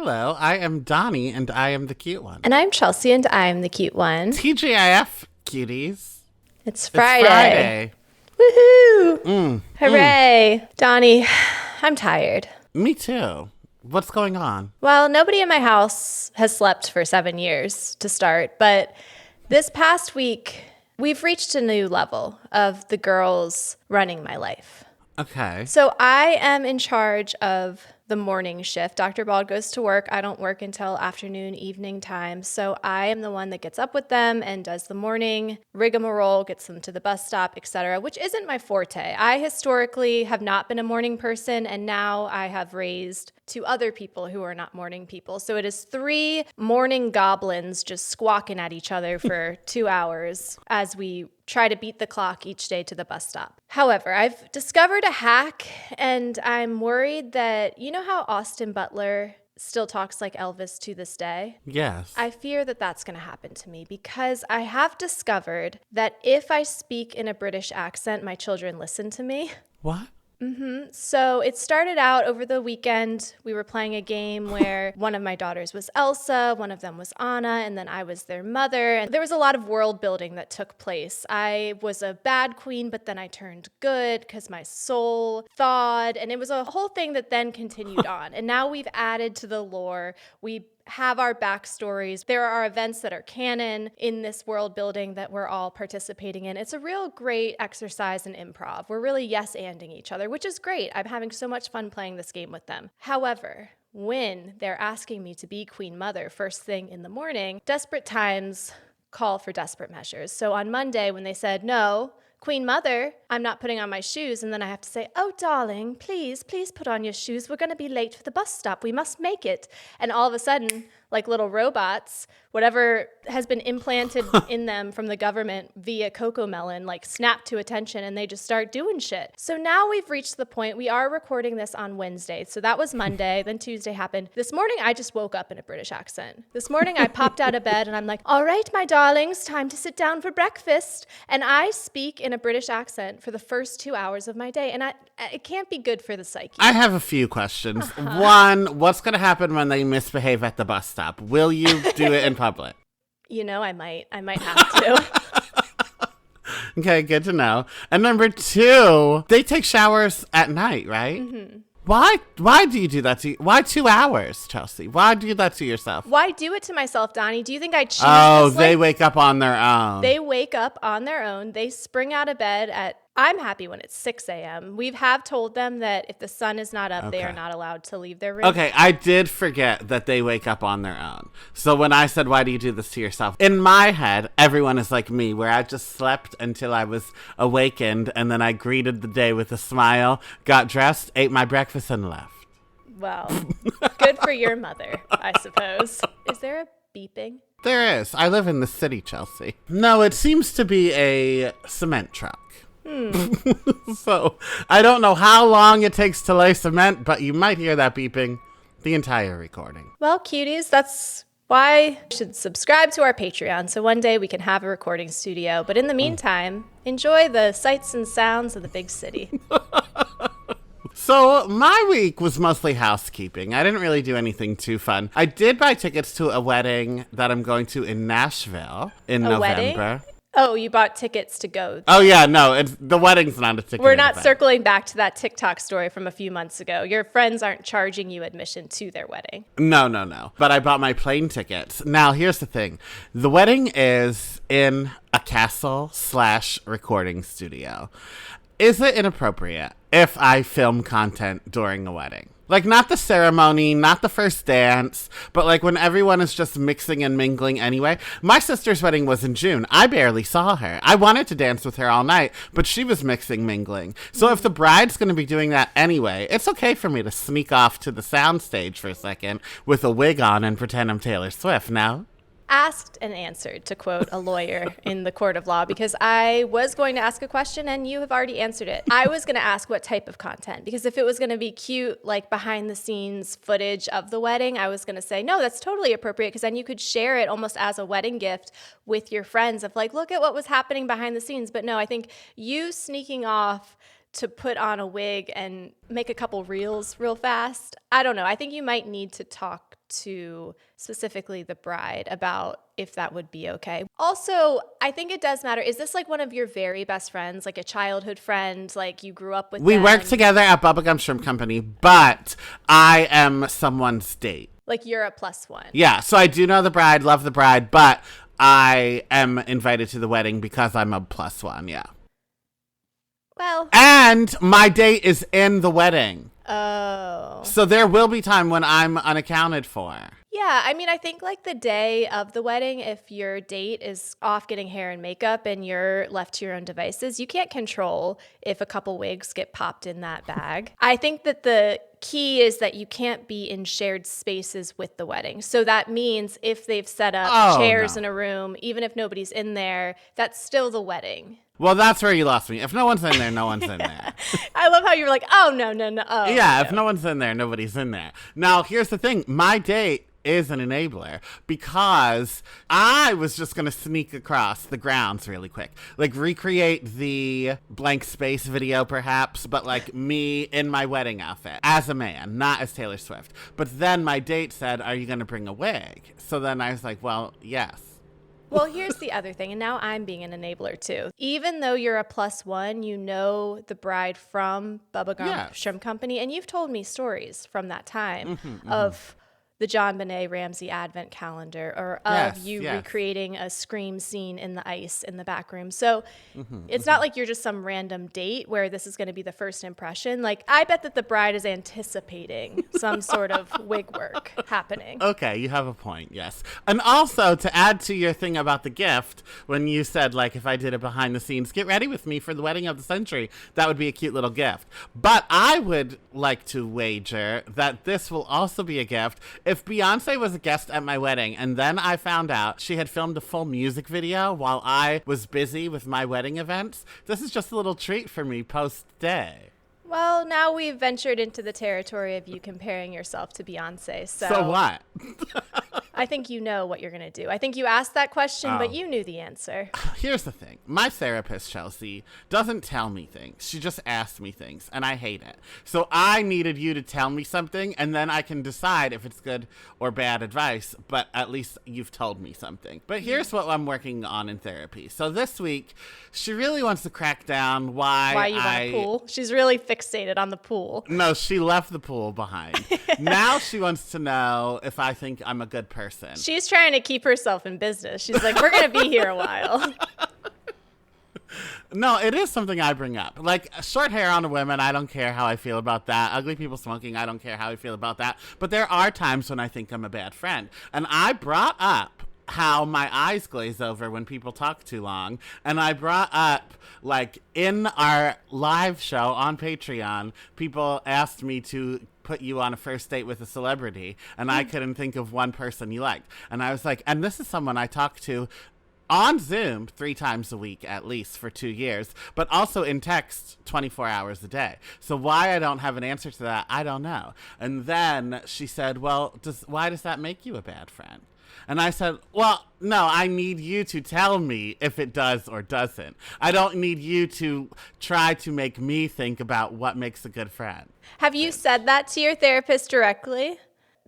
Hello, I am Donny, and I am the cute one. And I'm Chelsea, and I'm the cute one. TGIF, cuties. It's Friday. Woohoo! Hooray! Donny, I'm tired. Me too. What's going on? Well, nobody in my house has slept for 7 years to start, but this past week, we've reached a new level of the girls running my life. Okay. So I am in charge of the morning shift. Dr. Bald goes to work. I don't work until afternoon, evening time. So I am the one that gets up with them and does the morning rigmarole, gets them to the bus stop, etc., which isn't my forte. I historically have not been a morning person, and now I have raised two other people who are not morning people. So it is 3 morning goblins just squawking at each other for 2 hours as we try to beat the clock each day to the bus stop. However, I've discovered a hack, and I'm worried that, you know how Austin Butler still talks like Elvis to this day? Yes. I fear that that's going to happen to me because I have discovered that if I speak in a British accent, my children listen to me. What? So it started out over the weekend. We were playing a game where one of my daughters was Elsa, one of them was Anna, and then I was their mother. And there was a lot of world building that took place. I was a bad queen, but then I turned good because my soul thawed. And it was a whole thing that then continued on. And now we've added to the lore. We have our backstories. There are events that are canon in this world building that we're all participating in. It's a real great exercise in improv. We're really yes-anding each other, which is great. I'm having so much fun playing this game with them. However, when they're asking me to be Queen Mother first thing in the morning, desperate times call for desperate measures. So on Monday, when they said, no, Queen Mother, I'm not putting on my shoes. And then I have to say, oh, darling, please put on your shoes. We're going to be late for the bus stop. We must make it. And all of a sudden, like little robots, whatever has been implanted in them from the government via Cocomelon, like snap to attention and they just start doing shit. So now we've reached the point, we are recording this on Wednesday. So that was Monday, then Tuesday happened. This morning, I just woke up in a British accent. This morning, I popped out of bed and I'm like, all right, my darlings, time to sit down for breakfast. And I speak in a British accent for the first 2 hours of my day. And it can't be good for the psyche. I have a few questions. One, what's going to happen when they misbehave at the bus stop? Will you do it in public? You know, I might have to. Okay, good to know. And number 2, they take showers at night, right? Mm-hmm. Why do you do that to you? Why 2 hours, Chelsea? Why do that to yourself? Why do it to myself, Donny? Do you think I choose this? They wake up on their own. They wake up on their own. They spring out of bed I'm happy when it's 6 a.m. We have told them that if the sun is not up, they are not allowed to leave their room. Okay, I did forget that they wake up on their own. So when I said, why do you do this to yourself? In my head, everyone is like me, where I just slept until I was awakened, and then I greeted the day with a smile, got dressed, ate my breakfast, and left. Well, good for your mother, I suppose. Is there a beeping? There is. I live in the city, Chelsea. No, it seems to be a cement truck. So I don't know how long it takes to lay cement, but you might hear that beeping the entire recording. Well, cuties, that's why you should subscribe to our Patreon so one day we can have a recording studio. But in the meantime, enjoy the sights and sounds of the big city. So my week was mostly housekeeping. I didn't really do anything too fun. I did buy tickets to a wedding that I'm going to in Nashville in November. Wedding? Oh, you bought tickets to go. Oh, yeah, no, the wedding's not a ticket. We're not circling back to that TikTok story from a few months ago. Your friends aren't charging you admission to their wedding. No. But I bought my plane tickets. Now, here's the thing. The wedding is in a castle/recording studio. Is it inappropriate if I film content during a wedding? Like, not the ceremony, not the first dance, but like when everyone is just mixing and mingling anyway. My sister's wedding was in June. I barely saw her. I wanted to dance with her all night, but she was mixing, mingling. So if the bride's going to be doing that anyway, it's okay for me to sneak off to the soundstage for a second with a wig on and pretend I'm Taylor Swift, no? Asked and answered, to quote a lawyer in the court of law, because I was going to ask a question and you have already answered it. I was going to ask what type of content, because if it was going to be cute, like behind the scenes footage of the wedding, I was going to say, no, that's totally appropriate, because then you could share it almost as a wedding gift with your friends of like, look at what was happening behind the scenes. But no, I think you sneaking off to put on a wig and make a couple reels real fast. I don't know. I think you might need to talk to specifically the bride about if that would be okay. Also, I think it does matter. Is this like one of your very best friends, like a childhood friend, like you grew up with We them? work together at Bubblegum Shrimp Company, but I am someone's date. Like you're a plus one. Yeah, so I do know the bride, love the bride, but I am invited to the wedding because I'm a plus one, yeah. Well. And my date is in the wedding. Oh. So there will be time when I'm unaccounted for. Yeah, I mean, I think like the day of the wedding, if your date is off getting hair and makeup and you're left to your own devices, you can't control if a couple wigs get popped in that bag. I think that the key is that you can't be in shared spaces with the wedding. So that means if they've set up chairs in a room, even if nobody's in there, that's still the wedding. Well, that's where you lost me. If no one's in there, no one's in there. I love how you were like, oh, no. Oh, yeah, no. If no one's in there, nobody's in there. Now, here's the thing. My date is an enabler because I was just going to sneak across the grounds really quick. Like recreate the blank space video perhaps, but like me in my wedding outfit as a man, not as Taylor Swift. But then my date said, are you going to bring a wig? So then I was like, well, yes. Well, here's the other thing, and now I'm being an enabler too. Even though you're a plus one, you know the bride from Bubblegum Shrimp Company, and you've told me stories from that time of the John Benet Ramsey Advent Calendar, or of you recreating a Scream scene in the ice in the back room. So it's not like you're just some random date where this is going to be the first impression. Like, I bet that the bride is anticipating some sort of wig work happening. Okay, you have a point, yes. And also, to add to your thing about the gift, when you said, like, if I did it behind the scenes, get ready with me for the wedding of the century, that would be a cute little gift. But I would like to wager that this will also be a gift if Beyonce was a guest at my wedding and then I found out she had filmed a full music video while I was busy with my wedding events. This is just a little treat for me post-day. Well, now we've ventured into the territory of you comparing yourself to Beyonce. So what? I think you know what you're going to do. I think you asked that question, but you knew the answer. Here's the thing. My therapist, Chelsea, doesn't tell me things. She just asks me things, and I hate it. So I needed you to tell me something, and then I can decide if it's good or bad advice, but at least you've told me something. But here's what I'm working on in therapy. So this week, she really wants to crack down why you want a pool. She's really fixated on the pool. No, she left the pool behind. Now she wants to know if I think I'm a good person. She's trying to keep herself in business. She's like, we're going to be here a while. No, it is something I bring up. Like, short hair on a woman, I don't care how I feel about that. Ugly people smoking, I don't care how I feel about that. But there are times when I think I'm a bad friend. And I brought up how my eyes glaze over when people talk too long. And I brought up, like, in our live show on Patreon, people asked me to put you on a first date with a celebrity, and I couldn't think of one person you liked. And I was like, and this is someone I talk to on Zoom 3 times a week, at least for 2 years, but also in text 24 hours a day. So why I don't have an answer to that, I don't know. And then she said, well, why does that make you a bad friend? And I said, well, no, I need you to tell me if it does or doesn't. I don't need you to try to make me think about what makes a good friend. Have you said that to your therapist directly?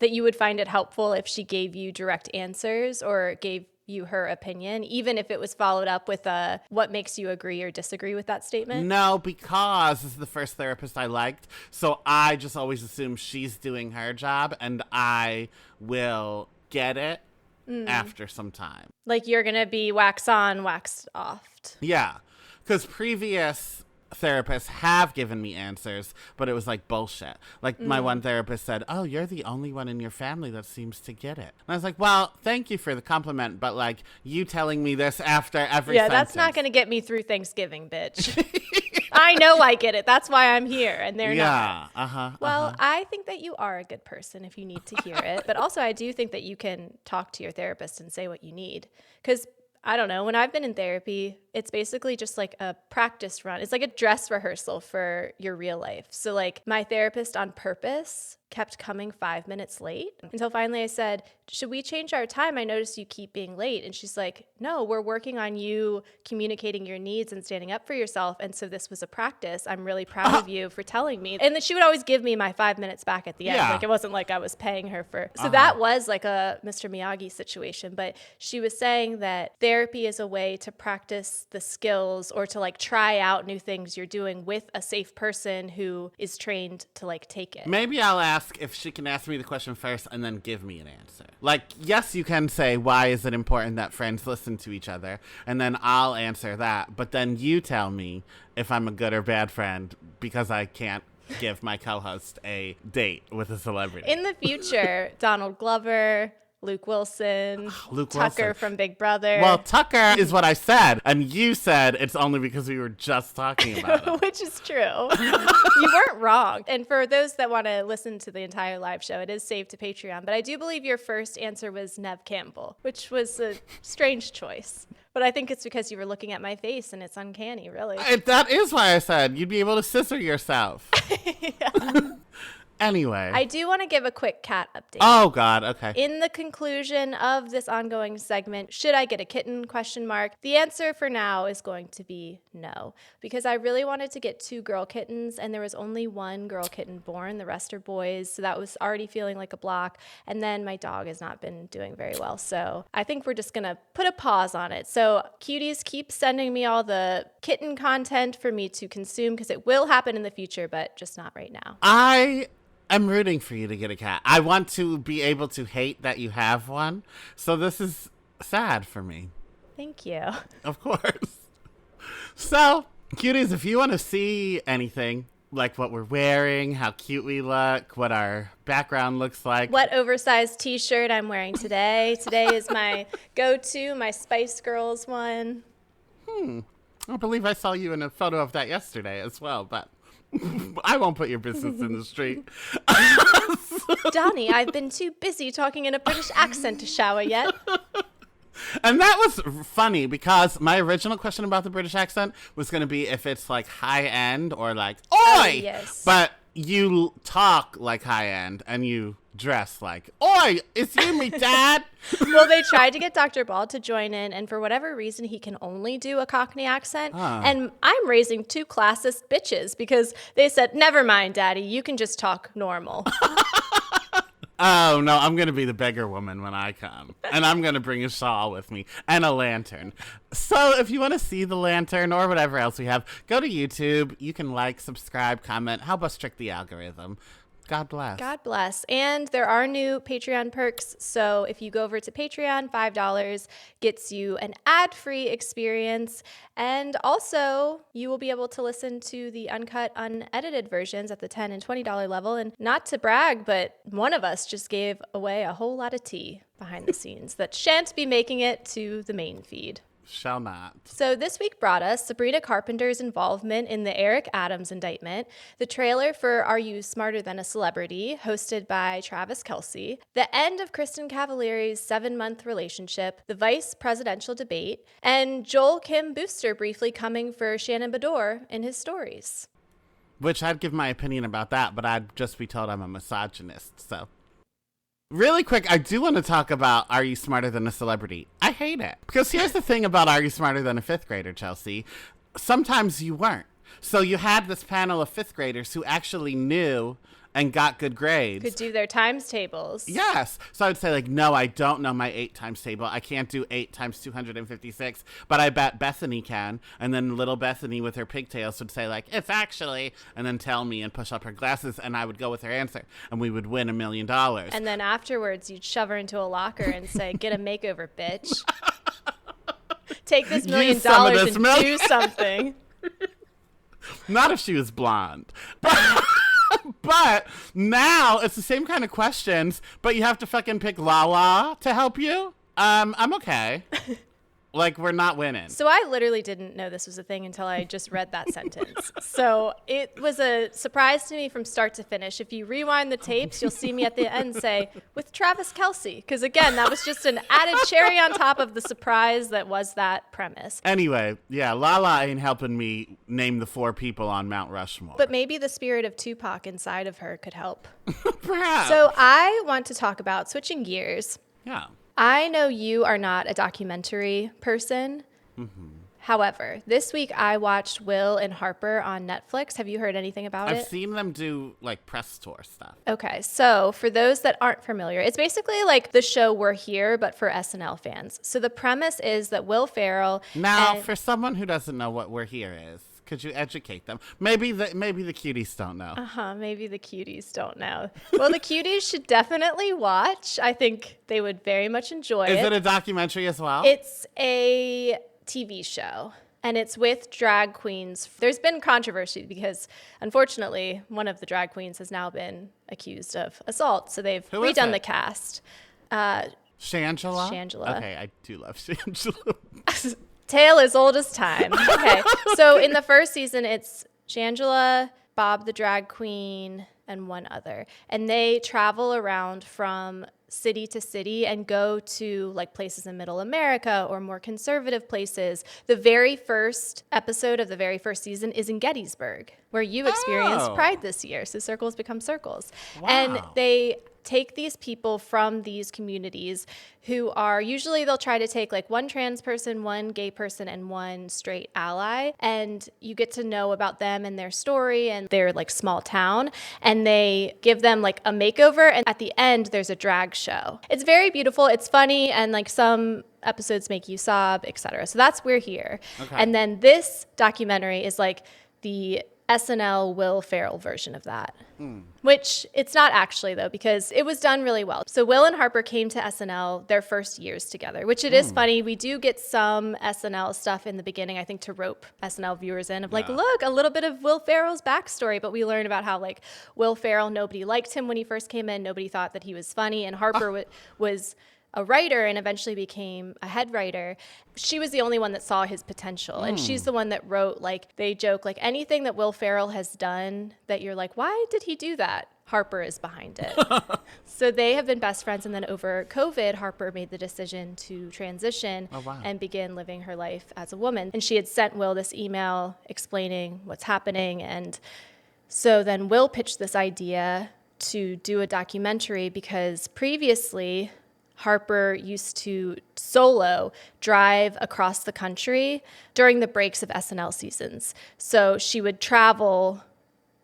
That you would find it helpful if she gave you direct answers or gave you her opinion, even if it was followed up with a what makes you agree or disagree with that statement? No, because this is the first therapist I liked. So I just always assume she's doing her job and I will get it after some time. Like you're going to be wax on, wax off. Yeah, because previous therapists have given me answers, but it was like bullshit. Like my one therapist said, oh, you're the only one in your family that seems to get it. And I was like, well, thank you for the compliment, but like you telling me this after every sentence. That's not going to get me through Thanksgiving, bitch. I know I get it. That's why I'm here, and they're not. Well, I think that you are a good person if you need to hear it, but also I do think that you can talk to your therapist and say what you need, because I don't know, when I've been in therapy, it's basically just like a practice run. It's like a dress rehearsal for your real life. So like my therapist on purpose kept coming 5 minutes late until finally I said, should we change our time? I noticed you keep being late. And she's like, no, we're working on you communicating your needs and standing up for yourself. And so this was a practice. I'm really proud of you for telling me. And then she would always give me my 5 minutes back at the end. Like it wasn't like I was paying her for. So that was like a Mr. Miyagi situation. But she was saying that therapy is a way to practice the skills or to like try out new things you're doing with a safe person who is trained to like take it. Maybe I'll ask if she can ask me the question first and then give me an answer. Like, yes, you can say, why is it important that friends listen to each other? And then I'll answer that. But then you tell me if I'm a good or bad friend because I can't give my co-host a date with a celebrity. In the future, Donald Glover, Luke Wilson, Tucker from Big Brother. Well, Tucker is what I said, and you said it's only because we were just talking about it. Which is true. You weren't wrong. And for those that want to listen to the entire live show, it is saved to Patreon. But I do believe your first answer was Nev Campbell, which was a strange choice. But I think it's because you were looking at my face, and it's uncanny, really. That is why I said you'd be able to scissor yourself. Anyway. I do want to give a quick cat update. Oh, God. Okay. In the conclusion of this ongoing segment, should I get a kitten? ? The answer for now is going to be no, because I really wanted to get 2 girl kittens, and there was only 1 girl kitten born. The rest are boys, so that was already feeling like a block. And then my dog has not been doing very well, so I think we're just going to put a pause on it. So Cuties, keep sending me all the kitten content for me to consume, because it will happen in the future, but just not right now. I'm rooting for you to get a cat. I want to be able to hate that you have one. So this is sad for me. Thank you. Of course. So, Cuties, if you want to see anything, like what we're wearing, how cute we look, what our background looks like. What oversized t-shirt I'm wearing today. Today is my go-to, my Spice Girls one. I believe I saw you in a photo of that yesterday as well, but I won't put your business in the street. Donny, I've been too busy talking in a British accent to shower yet. And that was funny because my original question about the British accent was going to be if it's like high end or like, oi! Oh, yes. But you talk like high end and you dress like, oi, it's you, me dad. Well, they tried to get Dr. Ball to join in, and for whatever reason, he can only do a Cockney accent. And I'm raising 2 classist bitches because they said, never mind, Daddy, you can just talk normal. Oh, no, I'm going to be the beggar woman when I come. And I'm going to bring a shawl with me and a lantern. So if you want to see the lantern or whatever else we have, go to YouTube. You can like, subscribe, comment, help us trick the algorithm. God bless. God bless. And there are new Patreon perks. So if you go over to Patreon, $5 gets you an ad-free experience. And also, you will be able to listen to the uncut, unedited versions at the $10 and $20 level. And not to brag, but one of us just gave away a whole lot of tea behind the scenes that shan't be making it to the main feed. Shall not. So this week brought us Sabrina Carpenter's involvement in the Eric Adams indictment, the trailer for Are You Smarter Than a Celebrity, hosted by Travis Kelce, the end of Kristen Cavallari's 7-month relationship, the vice presidential debate, and Joel Kim Booster briefly coming for Shannon Beador in his stories. Which I'd give my opinion about that, but I'd just be told I'm a misogynist, so... Really quick, I do want to talk about Are You Smarter Than a Celebrity? I hate it. Because here's the thing about Are You Smarter Than a Fifth Grader, Chelsea? Sometimes you weren't. So you had this panel of 5th graders who actually knew and got good grades. Could do their times tables. Yes. So I would say, like, no, I don't know my 8 times table. I can't do 8 times 256, but I bet Bethany can. And then little Bethany with her pigtails would say, like, it's actually, and then tell me and push up her glasses, and I would go with her answer, and we would win $1 million. And then afterwards, you'd shove her into a locker and say, get a makeover, bitch. Take this $1 million and do something. Not if she was blonde. But now it's the same kind of questions, but you have to fucking pick Lala to help you. I'm okay. Like, we're not winning. So I literally didn't know this was a thing until I just read that sentence. So it was a surprise to me from start to finish. If you rewind the tapes, you'll see me at the end say, with Travis Kelce. Because again, that was just an added cherry on top of the surprise that was that premise. Anyway, yeah, Lala ain't helping me name the 4 people on Mount Rushmore. But maybe the spirit of Tupac inside of her could help. Perhaps. So I want to talk about switching gears. Yeah. I know you are not a documentary person. Mm-hmm. However, this week I watched Will and Harper on Netflix. Have you heard anything about it? I've seen them do like press tour stuff. Okay, so for those that aren't familiar, it's basically like the show We're Here, but for SNL fans. So the premise is that Will Ferrell. Now, for someone who doesn't know what We're Here is, could you educate them? Maybe the Cuties don't know. Maybe the Cuties don't know. Well, the Cuties should definitely watch. I think they would very much enjoy it. Is it a documentary as well? It's a TV show, and it's with drag queens. There's been controversy because, unfortunately, one of the drag queens has now been accused of assault, so they've redone the cast. Shangela? Shangela. Okay, I do love Shangela. Tale as old as time. Okay, so in the first season, it's Shangela, Bob the drag queen, and one other. And they travel around from city to city and go to like places in Middle America or more conservative places. The very first episode of the very first season is in Gettysburg, where you experienced Pride this year. So circles become circles. Wow. And they take these people from these communities who are usually they'll try to take like one trans person, one gay person, and one straight ally. And you get to know about them and their story and their like small town. And they give them like a makeover. And at the end, there's a drag show. It's very beautiful. It's funny. And like some episodes make you sob, etc. So that's We're Here. Okay. And then this documentary is like the SNL Will Ferrell version of that, which it's not actually, though, because it was done really well. So Will and Harper came to SNL their first years together, which it is funny. We do get some SNL stuff in the beginning, I think, to rope SNL viewers in of like, look, a little bit of Will Ferrell's backstory. But we learn about how like Will Ferrell, nobody liked him when he first came in. Nobody thought that he was funny. And Harper was a writer and eventually became a head writer. She was the only one that saw his potential. And she's the one that wrote, like, they joke, like, anything that Will Ferrell has done that you're like, why did he do that? Harper is behind it. So they have been best friends. And then over COVID, Harper made the decision to transition and begin living her life as a woman. And she had sent Will this email explaining what's happening. And so then Will pitched this idea to do a documentary because previously Harper used to solo drive across the country during the breaks of SNL seasons. So she would travel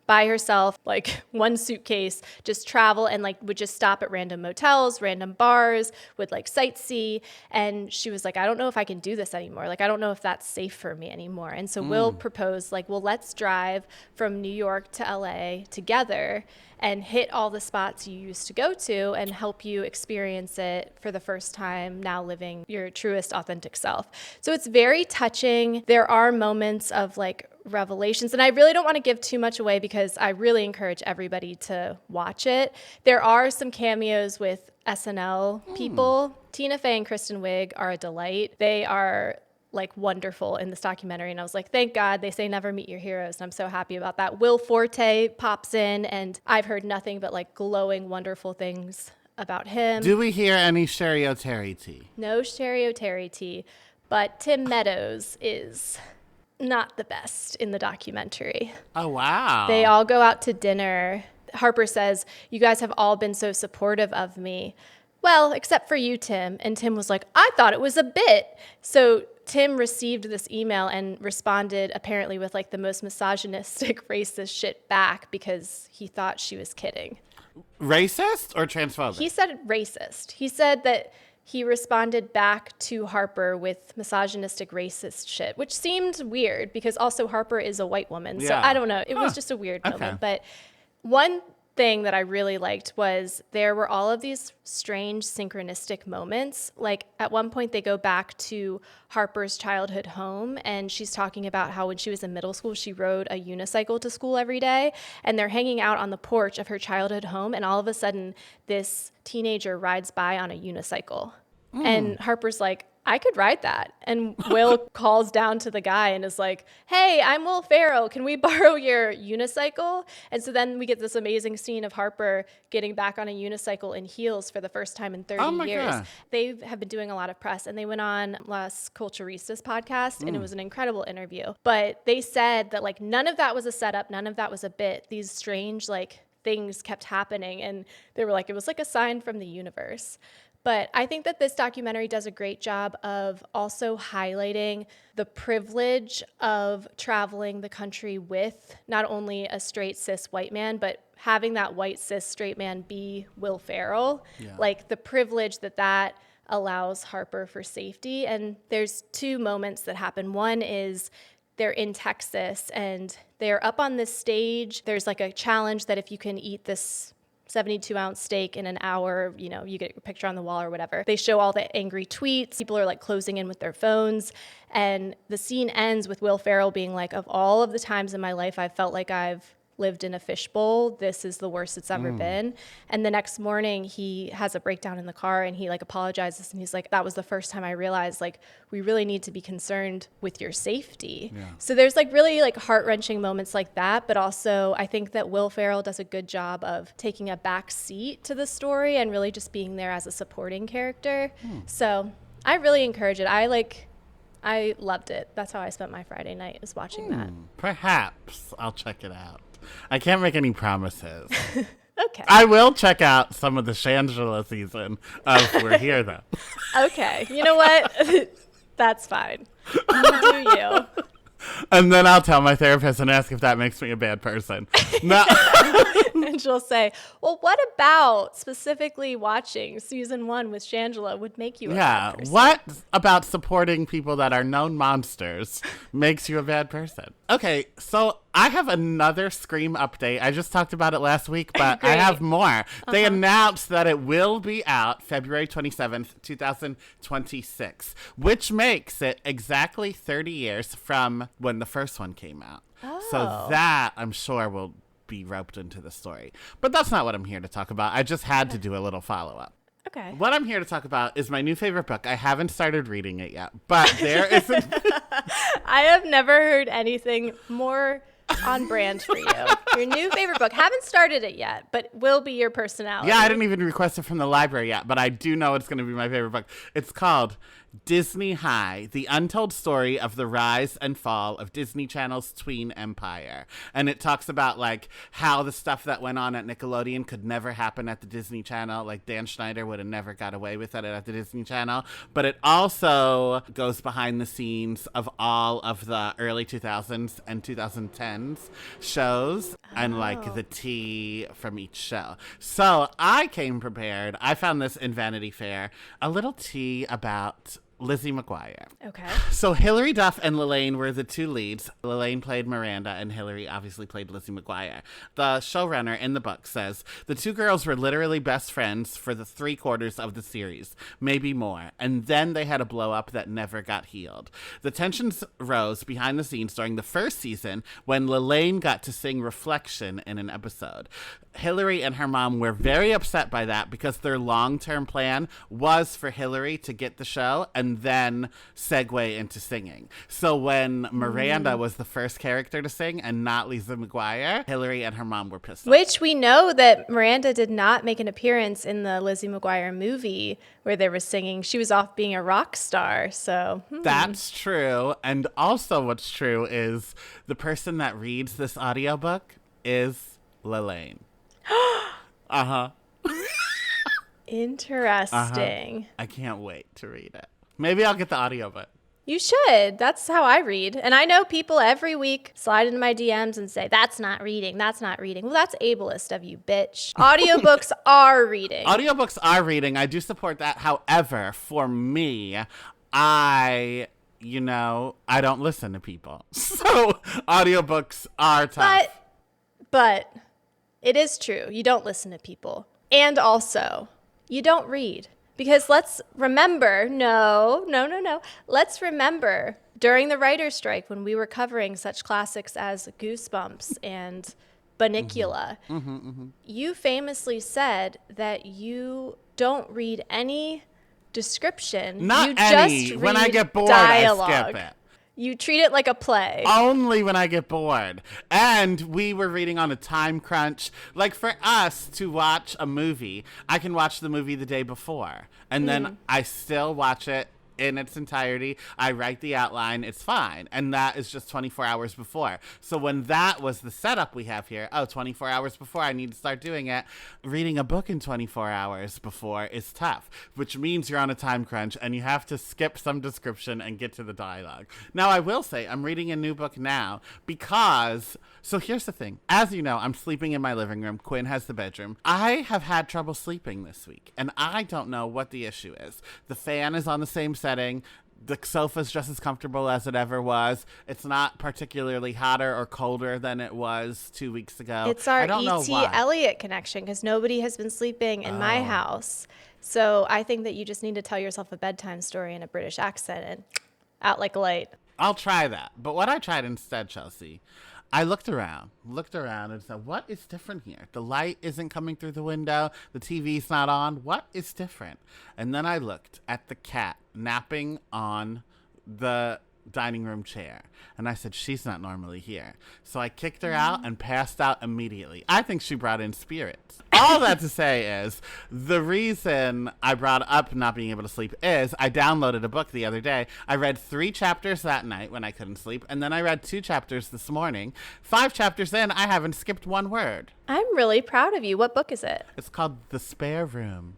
by herself, like one suitcase, just travel and like would just stop at random motels, random bars, would like sightsee. And she was like, I don't know if I can do this anymore. Like, I don't know if that's safe for me anymore. And so Will proposed like, well, let's drive from New York to LA together and hit all the spots you used to go to and help you experience it for the first time, now living your truest, authentic self. So it's very touching. There are moments of like revelations, and I really don't want to give too much away because I really encourage everybody to watch it. There are some cameos with SNL people. Tina Fey and Kristen Wiig are a delight. They are like wonderful in this documentary. And I was like, thank God they say never meet your heroes. And I'm so happy about that. Will Forte pops in and I've heard nothing but like glowing, wonderful things about him. Do we hear any Sherry O'Terry tea? No Sherry O'Terry tea, but Tim Meadows is not the best in the documentary. Oh, wow. They all go out to dinner. Harper says, you guys have all been so supportive of me. Well, except for you, Tim. And Tim was like, I thought it was a bit. So Tim received this email and responded apparently with like the most misogynistic, racist shit back because he thought she was kidding. Racist or transphobic? He said racist. He said that he responded back to Harper with misogynistic, racist shit, which seemed weird because also Harper is a white woman. So I don't know. It was just a weird moment. But one thing that I really liked was there were all of these strange synchronistic moments. Like at one point they go back to Harper's childhood home and she's talking about how when she was in middle school, she rode a unicycle to school every day and they're hanging out on the porch of her childhood home. And all of a sudden this teenager rides by on a unicycle and Harper's like, I could ride that. And Will calls down to the guy and is like, hey, I'm Will Ferrell. Can we borrow your unicycle? And so then we get this amazing scene of Harper getting back on a unicycle in heels for the first time in 30 years. God. They have been doing a lot of press, and they went on Las Culturistas podcast, and it was an incredible interview. But they said that like none of that was a setup. None of that was a bit. These strange like things kept happening. And they were like, it was like a sign from the universe. But I think that this documentary does a great job of also highlighting the privilege of traveling the country with not only a straight cis white man, but having that white cis straight man be Will Ferrell. Yeah. Like the privilege that allows Harper for safety. And there's two moments that happen. One is they're in Texas and they're up on this stage. There's like a challenge that if you can eat this 72-ounce steak in an hour, you know, you get a picture on the wall or whatever. They show all the angry tweets. People are like closing in with their phones. And the scene ends with Will Ferrell being like, of all of the times in my life I felt like I've lived in a fishbowl, this is the worst it's ever been. And the next morning he has a breakdown in the car and he like apologizes and he's like, that was the first time I realized like we really need to be concerned with your safety. Yeah. So there's like really like heart-wrenching moments like that, but also I think that Will Ferrell does a good job of taking a back seat to the story and really just being there as a supporting character. So I really encourage it. I loved it. That's how I spent my Friday night, is watching that. Perhaps I'll check it out. I can't make any promises. Okay. I will check out some of the Shangela season of We're Here, though. Okay. You know what? That's fine. You do you. And then I'll tell my therapist and ask if that makes me a bad person. No. And she'll say, well, what about specifically watching season 1 with Shangela would make you a bad person? What about supporting people that are known monsters makes you a bad person? Okay, so I have another Scream update. I just talked about it last week, but I have more. They announced that it will be out February 27th, 2026, which makes it exactly 30 years from when the first one came out. Oh. So that, I'm sure, will be roped into the story. But that's not what I'm here to talk about. I just had to do a little follow-up. Okay. What I'm here to talk about is my new favorite book. I haven't started reading it yet, but there isn't... I have never heard anything more on brand for you. Your new favorite book. Haven't started it yet, but will be your personality. Yeah, I didn't even request it from the library yet, but I do know it's going to be my favorite book. It's called Disney High, The Untold Story of the Rise and Fall of Disney Channel's Tween Empire. And it talks about, like, how the stuff that went on at Nickelodeon could never happen at the Disney Channel. Like, Dan Schneider would have never got away with it at the Disney Channel. But it also goes behind the scenes of all of the early 2000s and 2010s shows and, like, the tea from each show. So I came prepared. I found this in Vanity Fair. A little tea about Lizzie McGuire. Okay. So Hilary Duff and Lelaine were the two leads. Lelaine played Miranda and Hilary obviously played Lizzie McGuire. The showrunner in the book says, the two girls were literally best friends for the 3/4 of the series, maybe more. And then they had a blow up that never got healed. The tensions rose behind the scenes during the first season when Lelaine got to sing Reflection in an episode. Hilary and her mom were very upset by that because their long-term plan was for Hilary to get the show and then segue into singing. So when Miranda was the first character to sing and not Lizzie McGuire, Hilary and her mom were pissed off. Which we know that Miranda did not make an appearance in the Lizzie McGuire movie where they were singing. She was off being a rock star, so... That's true. And also what's true is the person that reads this audiobook is Lelaine. Uh-huh. Interesting. I can't wait to read it. Maybe I'll get the audiobook. You should. That's how I read. And I know people every week slide into my DMs and say, that's not reading. That's not reading. Well, that's ableist of you, bitch. Audiobooks are reading. Audiobooks are reading. I do support that. However, for me, I don't listen to people. So audiobooks are tough. But it is true. You don't listen to people. And also, you don't read. Because let's remember, no. Let's remember during the writer's strike when we were covering such classics as Goosebumps and Bunnicula, you famously said that you don't read any description. Not you any. Just when I read get bored, dialogue. I skip it. You treat it like a play. Only when I get bored. And we were reading on a time crunch. Like for us to watch a movie, I can watch the movie the day before. And then I still watch it in its entirety. I write the outline. It's fine. And that is just 24 hours before. So when that was the setup we have here, 24 hours before, I need to start doing it. Reading a book in 24 hours before is tough, which means you're on a time crunch and you have to skip some description and get to the dialogue. Now, I will say I'm reading a new book now because, so here's the thing. As you know, I'm sleeping in my living room. Quinn has the bedroom. I have had trouble sleeping this week, and I don't know what the issue is. The fan is on the same setting. The sofa's just as comfortable as it ever was. It's not particularly hotter or colder than it was 2 weeks ago. It's our E.T. Elliott connection because nobody has been sleeping in my house. So I think that you just need to tell yourself a bedtime story in a British accent and out like a light. I'll try that. But what I tried instead, Chelsea, I looked around and said, what is different here? The light isn't coming through the window. The TV's not on. What is different? And then I looked at the cat napping on the dining room chair. And I said, she's not normally here. So I kicked her out and passed out immediately. I think she brought in spirits. All that to say is, the reason I brought up not being able to sleep is I downloaded a book the other day. I read 3 chapters that night when I couldn't sleep. And then I read 2 chapters this morning. 5 chapters in, I haven't skipped one word. I'm really proud of you. What book is it? It's called The Spare Room.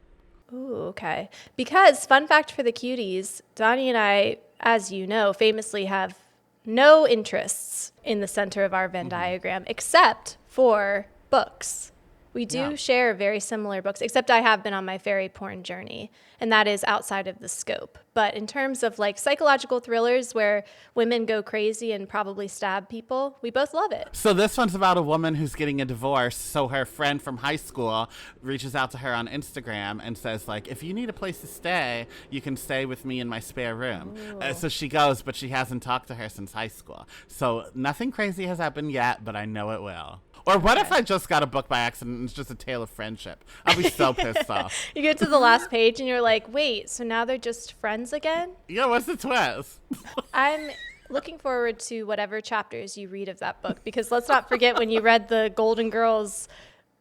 Ooh, okay. Because, fun fact for the cuties, Donny and I, as you know, famously have no interests in the center of our Venn diagram except for books. We do share very similar books, except I have been on my fairy porn journey, and that is outside of the scope. But in terms of like psychological thrillers where women go crazy and probably stab people, we both love it. So this one's about a woman who's getting a divorce. So her friend from high school reaches out to her on Instagram and says, like, if you need a place to stay, you can stay with me in my spare room. So she goes, but she hasn't talked to her since high school. So nothing crazy has happened yet, but I know it will. Or what if I just got a book by accident and it's just a tale of friendship? I'll be so pissed off. You get to the last page and you're like, wait, so now they're just friends again? Yeah, what's the twist? I'm looking forward to whatever chapters you read of that book, because let's not forget when you read the Golden Girls,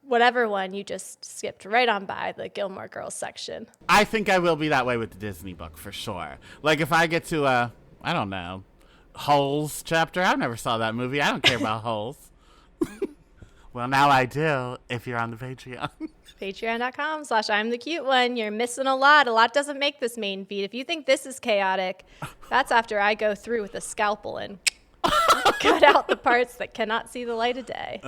whatever one, you just skipped right on by the Gilmore Girls section. I think I will be that way with the Disney book for sure. Like if I get to I don't know, Holes chapter. I never saw that movie. I don't care about Holes. Well, now I do, if you're on the Patreon. Patreon.com/I'm the cute one. You're missing a lot. A lot doesn't make this main feed. If you think this is chaotic, that's after I go through with a scalpel and cut out the parts that cannot see the light of day.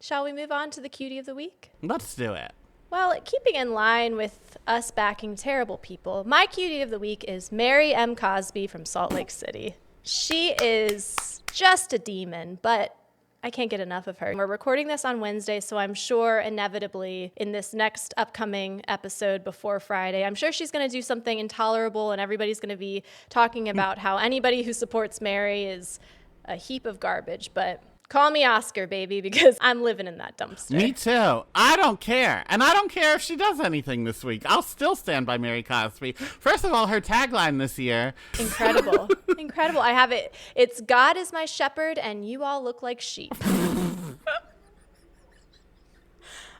Shall we move on to the cutie of the week? Let's do it. Well, keeping in line with us backing terrible people, my cutie of the week is Mary M. Cosby from Salt Lake City. She is just a demon, but I can't get enough of her. We're recording this on Wednesday, so I'm sure inevitably in this next upcoming episode before Friday, I'm sure she's going to do something intolerable and everybody's going to be talking about how anybody who supports Mary is a heap of garbage. But call me Oscar, baby, because I'm living in that dumpster. Me too. I don't care. And I don't care if she does anything this week. I'll still stand by Mary Cosby. First of all, her tagline this year. Incredible. Incredible. I have it. It's God is my shepherd and you all look like sheep.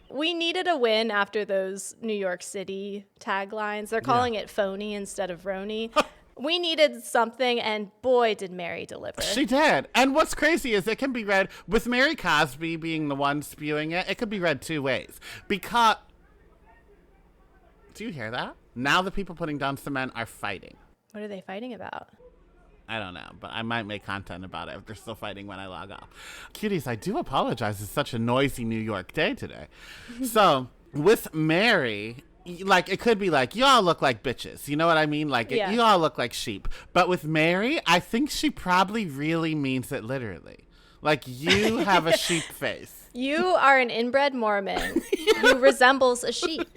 We needed a win after those New York City taglines. They're calling it phony instead of Roni. We needed something, and boy, did Mary deliver. She did. And what's crazy is it can be read, with Mary Cosby being the one spewing it, it could be read 2 ways. Because, do you hear that? Now the people putting down cement are fighting. What are they fighting about? I don't know, but I might make content about it if they're still fighting when I log off. Cuties, I do apologize. It's such a noisy New York day today. So, with Mary, like, it could be like, you all look like bitches. You know what I mean? Like, you all look like sheep. But with Mary, I think she probably really means it literally. Like, you have a sheep face. You are an inbred Mormon who resembles a sheep.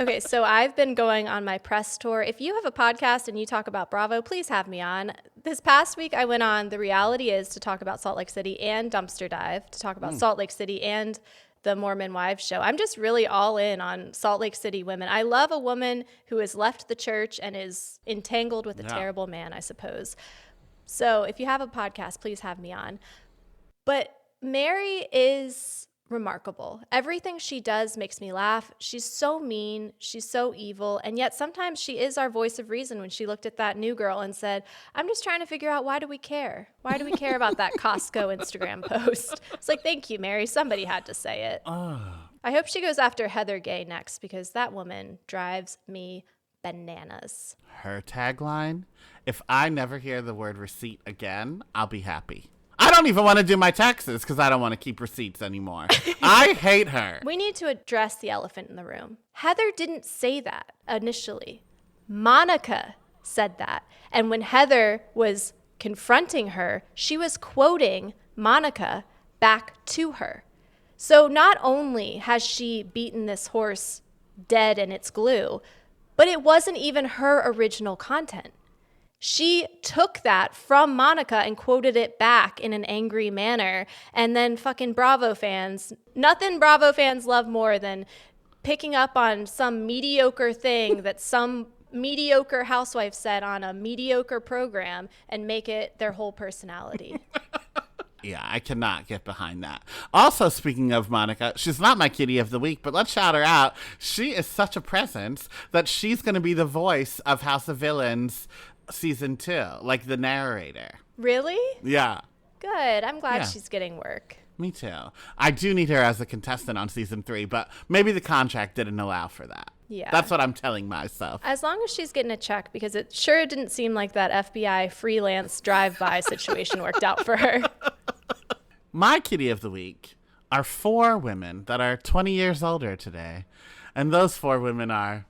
Okay, so I've been going on my press tour. If you have a podcast and you talk about Bravo, please have me on. This past week, I went on The Reality Is to talk about Salt Lake City and Dumpster Dive to talk about Salt Lake City and the Mormon Wives show. I'm just really all in on Salt Lake City women. I love a woman who has left the church and is entangled with a terrible man, I suppose. So if you have a podcast, please have me on. But Mary is remarkable. Everything she does makes me laugh. She's so mean. She's so evil. And yet sometimes she is our voice of reason when she looked at that new girl and said, I'm just trying to figure out, why do we care? Why do we care about that Costco Instagram post? It's like, thank you, Mary. Somebody had to say it. I hope she goes after Heather Gay next, because that woman drives me bananas. Her tagline, if I never hear the word receipt again, I'll be happy. I don't even want to do my taxes because I don't want to keep receipts anymore. I hate her. We need to address the elephant in the room. Heather didn't say that initially. Monica said that. And when Heather was confronting her, she was quoting Monica back to her. So not only has she beaten this horse dead in its glue, but it wasn't even her original content. She took that from Monica and quoted it back in an angry manner. And then fucking Bravo fans, nothing Bravo fans love more than picking up on some mediocre thing that some mediocre housewife said on a mediocre program and make it their whole personality. Yeah, I cannot get behind that. Also, speaking of Monica, she's not my kitty of the week, but let's shout her out. She is such a presence that she's going to be the voice of House of Villains season 2, like the narrator. Really? Yeah. Good. I'm glad she's getting work. Me too. I do need her as a contestant on season 3, but maybe the contract didn't allow for that. Yeah. That's what I'm telling myself. As long as she's getting a check, because it sure didn't seem like that FBI freelance drive-by situation worked out for her. My kitty of the week are 4 women that are 20 years older today. And those 4 women are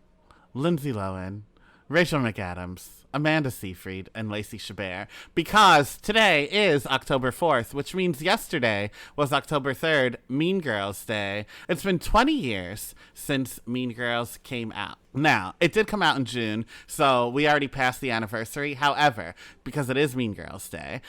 Lindsay Lohan, Rachel McAdams, Amanda Seyfried, and Lacey Chabert, because today is October 4th, which means yesterday was October 3rd, Mean Girls Day. It's been 20 years since Mean Girls came out. Now, it did come out in June, so we already passed the anniversary. However, because it is Mean Girls Day,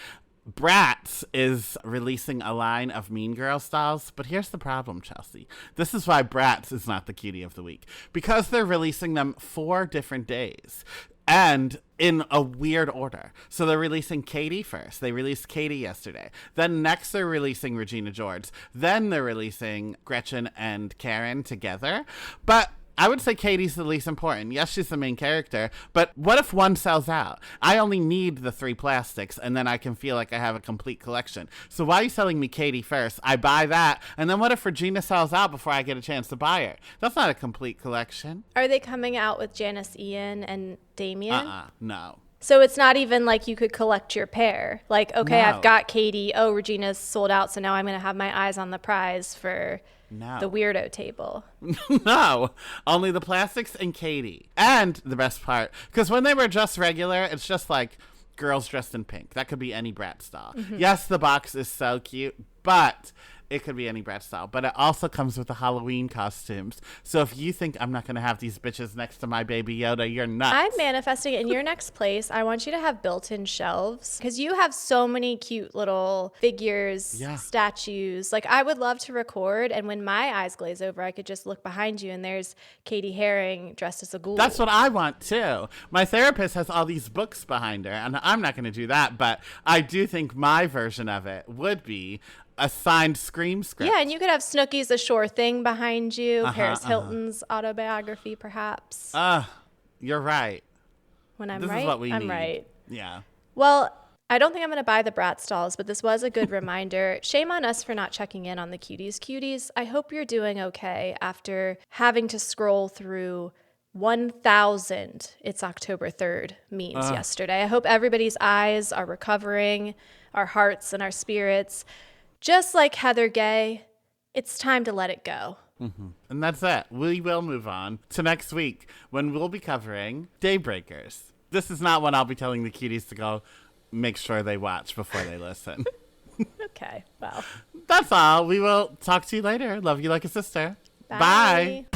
Bratz is releasing a line of Mean Girls dolls, but here's the problem, Chelsea. This is why Bratz is not the cutie of the week, because they're releasing them 4 different days. And in a weird order. So they're releasing Katie first. They released Katie yesterday. Then next they're releasing Regina George. Then they're releasing Gretchen and Karen together. But I would say Katie's the least important. Yes, she's the main character, but what if one sells out? I only need the 3 plastics, and then I can feel like I have a complete collection. So why are you selling me Katie first? I buy that, and then what if Regina sells out before I get a chance to buy her? That's not a complete collection. Are they coming out with Janice Ian and Damien? No. So it's not even like you could collect your pair. Like, okay, No. I've got Katie. Oh, Regina's sold out, so now I'm going to have my eyes on the prize for the weirdo table. No, only the plastics and Katie. And the best part, because when they were just regular, it's just like girls dressed in pink. That could be any Bratz doll. Mm-hmm. Yes, the box is so cute, but it could be any Bratz doll. But it also comes with the Halloween costumes. So if you think I'm not going to have these bitches next to my baby Yoda, you're nuts. I'm manifesting in your next place. I want you to have built-in shelves because you have so many cute little figures, statues. Like, I would love to record, and when my eyes glaze over, I could just look behind you and there's Katie Haring dressed as a ghoul. That's what I want too. My therapist has all these books behind her, and I'm not going to do that, but I do think my version of it would be a signed Scream script. Yeah, and you could have Snooki's A Sure Thing behind you, Paris Hilton's autobiography, perhaps. You're right. When I'm this right, is what we I'm need. right. Yeah. Well, I don't think I'm going to buy the Bratz dolls, but this was a good reminder. Shame on us for not checking in on the cuties. Cuties, I hope you're doing okay after having to scroll through 1,000 It's October 3rd memes yesterday. I hope everybody's eyes are recovering, our hearts and our spirits. Just like Heather Gay, it's time to let it go. Mm-hmm. And that's it. We will move on to next week when we'll be covering Daybreakers. This is not one I'll be telling the cuties to go make sure they watch before they listen. Okay, well. That's all. We will talk to you later. Love you like a sister. Bye. Bye.